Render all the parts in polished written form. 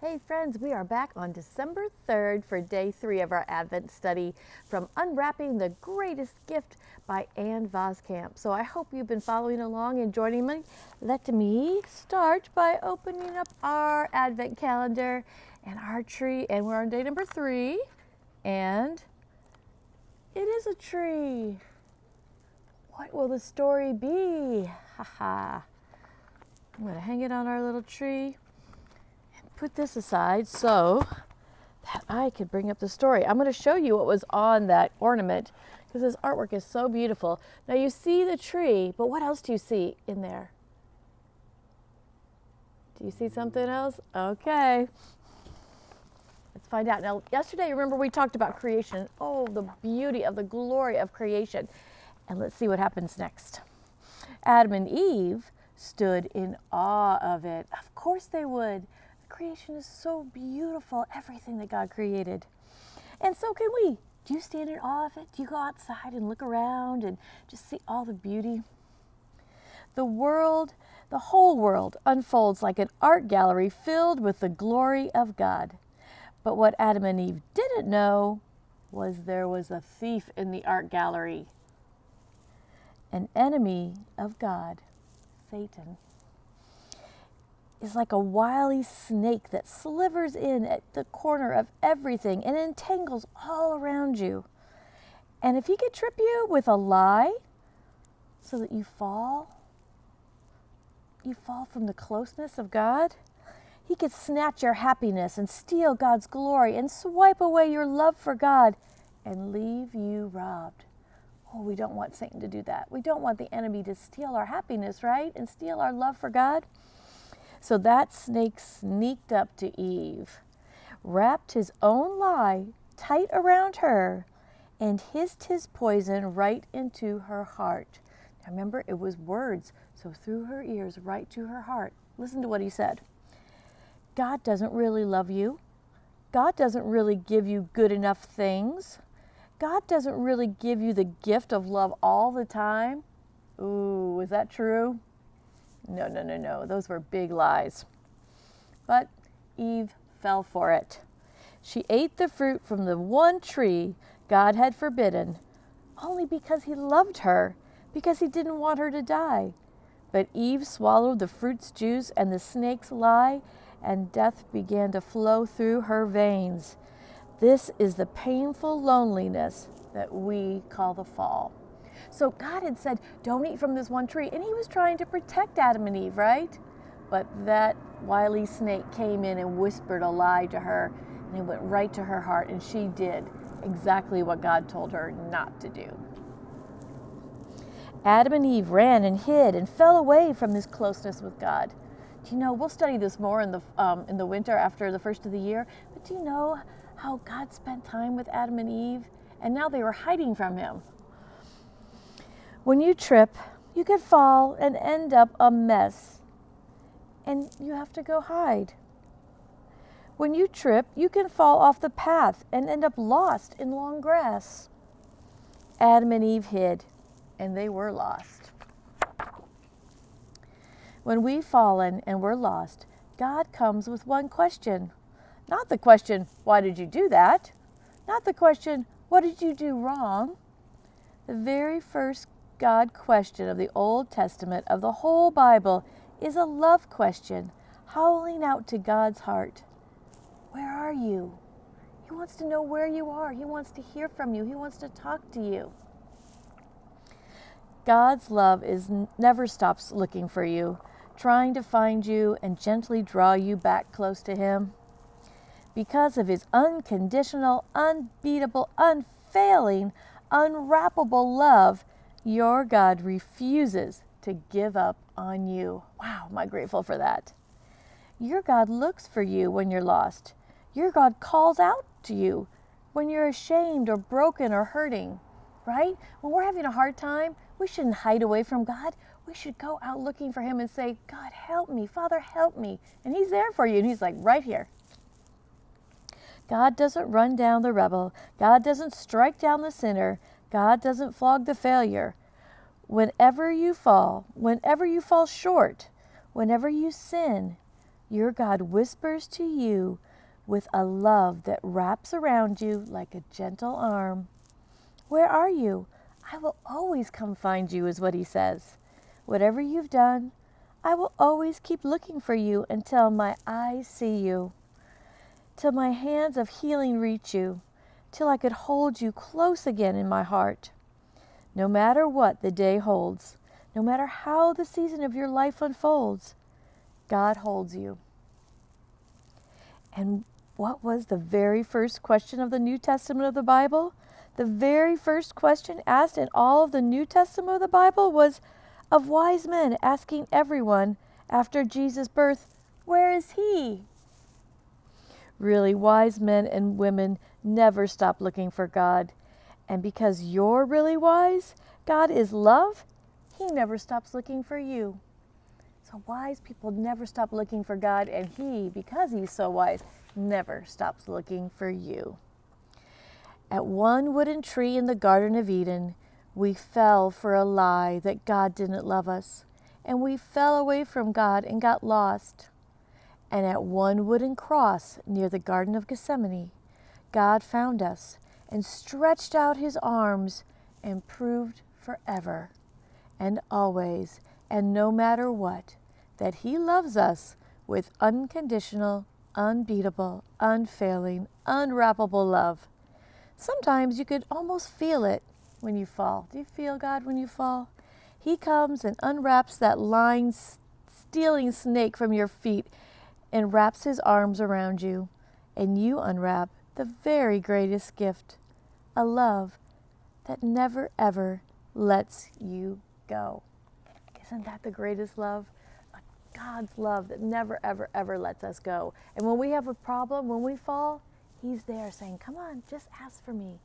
Hey friends, we are back on December 3rd for day 3 of our Advent study from Unwrapping the Greatest Gift by Ann Voskamp. So I hope you've been following along and joining me. Let me start by opening up our Advent calendar and our tree, and we're on day number 3, and it is a tree. What will the story be? Haha. I'm going to hang it on our little tree. Put this aside so that I could bring up the story. I'm going to show you what was on that ornament because this artwork is so beautiful. Now you see the tree, but what else do you see in there? Do you see something else? Okay. Let's find out. Now, yesterday, remember we talked about creation. Oh, the beauty of the glory of creation. And let's see what happens next. Adam and Eve stood in awe of it. Of course they would. Creation is so beautiful, everything that God created. And so can we. Do you stand in awe of it? Do you go outside and look around and just see all the beauty? The whole world unfolds like an art gallery filled with the glory of God. But what Adam and Eve didn't know was there was a thief in the art gallery, an enemy of God, Satan. Is like a wily snake that slivers in at the corner of everything and entangles all around you. And if he could trip you with a lie so that you fall from the closeness of God, he could snatch your happiness and steal God's glory and swipe away your love for God and leave you robbed. Oh, we don't want Satan to do that. We don't want the enemy to steal our happiness, right? And steal our love for God. So that snake sneaked up to Eve, wrapped his own lie tight around her, and hissed his poison right into her heart. Now remember, it was words, so through her ears, right to her heart. Listen to what he said. God doesn't really love you. God doesn't really give you good enough things. God doesn't really give you the gift of love all the time. Ooh, is that true? No. Those were big lies. But Eve fell for it. She ate the fruit from the one tree God had forbidden, only because he loved her, because he didn't want her to die. But Eve swallowed the fruit's juice and the snake's lie, and death began to flow through her veins. This is the painful loneliness that we call the fall. So God had said, don't eat from this one tree. And he was trying to protect Adam and Eve, right? But that wily snake came in and whispered a lie to her. And it went right to her heart. And she did exactly what God told her not to do. Adam and Eve ran and hid and fell away from this closeness with God. Do you know, we'll study this more in the winter after the first of the year. But do you know how God spent time with Adam and Eve? And now they were hiding from him. When you trip, you could fall and end up a mess, and you have to go hide. When you trip, you can fall off the path and end up lost in long grass. Adam and Eve hid, and they were lost. When we've fallen and we're lost, God comes with one question. Not the question, why did you do that? Not the question, what did you do wrong? The very first God question of the Old Testament, of the whole Bible, is a love question, howling out to God's heart. Where are you? He wants to know where you are. He wants to hear from you. He wants to talk to you. God's love never stops looking for you, trying to find you and gently draw you back close to him. Because of his unconditional, unbeatable, unfailing, unwrappable love, your God refuses to give up on you. Wow, am I grateful for that. Your God looks for you when you're lost. Your God calls out to you when you're ashamed or broken or hurting, right? When we're having a hard time, we shouldn't hide away from God. We should go out looking for him and say, God, help me. Father, help me. And he's there for you. And he's like, right here. God doesn't run down the rebel. God doesn't strike down the sinner. God doesn't flog the failure. Whenever you fall short, whenever you sin, Your God whispers to you with a love that wraps around you like a gentle arm. Where are you? I will always come find you, is what he says. Whatever you've done, I will always keep looking for you until my eyes see you, till my hands of healing reach you, till I could hold you close again in my heart. No matter what the day holds, no matter how the season of your life unfolds, God holds you. And what was the very first question of the New Testament of the Bible? The very first question asked in all of the New Testament of the Bible was of wise men asking everyone after Jesus' birth, where is he? Really, wise men and women never stop looking for God. And because you're really wise, God is love, he never stops looking for you. So wise people never stop looking for God, and he, because he's so wise, never stops looking for you. At one wooden tree in the Garden of Eden, we fell for a lie that God didn't love us, and we fell away from God and got lost. And at one wooden cross near the Garden of Gethsemane, God found us and stretched out his arms and proved forever and always and no matter what that he loves us with unconditional, unbeatable, unfailing, unwrappable love. Sometimes you could almost feel it when you fall. Do you feel God when you fall? He comes and unwraps that lying, stealing snake from your feet and wraps his arms around you, and you unwrap the very greatest gift, a love that never ever lets you go. Isn't that the greatest love? God's love that never ever ever lets us go. And when we have a problem, when we fall, he's there saying, come on, just ask for me.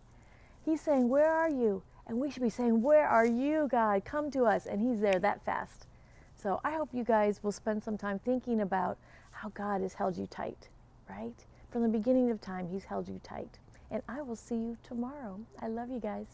He's saying, where are you? And we should be saying, where are you, God? Come to us. And he's there that fast. So I hope you guys will spend some time thinking about how God has held you tight, right? From the beginning of time, he's held you tight. And I will see you tomorrow. I love you guys.